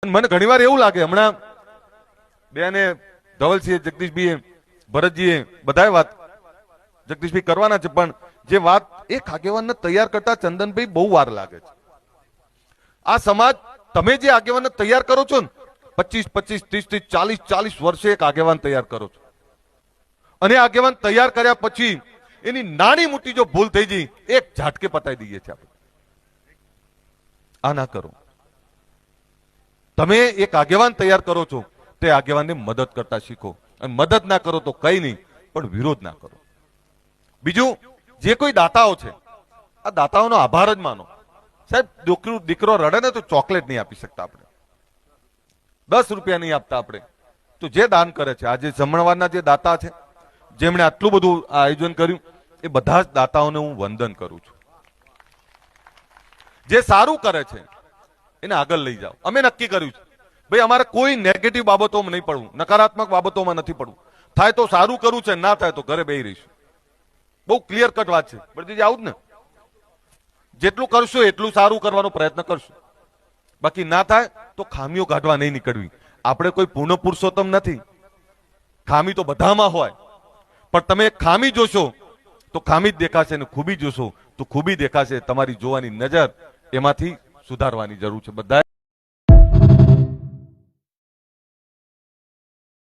મને ઘણીવાર એવું લાગે હમણાં બેને ધવલસિંહ જગદીશભાઈએ ભરતજીએ બધાએ વાત જગદીશભાઈ કરવાના છે, પણ જે વાત એક આગેવાનને તૈયાર કરતા ચંદનભાઈ બહુ વાર લાગે છે. આ સમાજ તમે જે આગેવાનને તૈયાર કરો છો ને 25, 30, 40 વર્ષે એક આગેવાન તૈયાર કરો છો, અને આગેવાન તૈયાર કર્યા પછી એની નાની મોટી જો ભૂલ થઈ ગઈ એક ઝાટકે પતાવી દઈએ છીએ આપણે. આ ના કરો. તમે એક આગેવાન તૈયાર કરો છો તે આગેવાનને મદદ કરતા શીખો, અને મદદ ના કરો તો કઈ નહીં, પણ વિરોધ ના કરો. બીજું, જે કોઈ દાતાઓ છે આ દાતાઓનો આભાર જ માનો. સાહેબ, દીકરો રડે ને તો ચોકલેટ નહીં આપી શકતા આપણે, 10 રૂપિયા નહીં આપતા આપણે, તો જે દાન કરે છે, આજે જમણવારના જે દાતા છે જેમણે આટલું બધું આયોજન કર્યું એ બધા જ દાતાઓને હું વંદન કરું છું. જે સારું કરે છે એને આગળ લઈ જાઓ. અમે નક્કી કર્યું છે ભાઈ અમારે કોઈ નેગેટિવ બાબતોમાં નહીં પડવું, નકારાત્મક બાબતોમાં નથી પડવું. થાય તો સારું કરવું છે, ના થાય તો ઘરે બેહી રહીશું. બહુ ક્લિયર કટ વાત છે. બળજીજી આવું જ ને, જેટલું કરશું એટલું સારું કરવાનો પ્રયત્ન કરશું. બાકી ના થાય તો ખામીઓ કાઢવા નહીં નીકળવી. આપણે કોઈ પૂર્ણ પુરુષોત્તમ નથી, ખામી તો બધામાં હોય, પણ તમે ખામી જોશો તો ખામી જ દેખાશે, અને ખૂબી જોશો તો ખૂબી દેખાશે. તમારી જોવાની નજર એમાંથી સુધારવાની જરૂર છે. બધા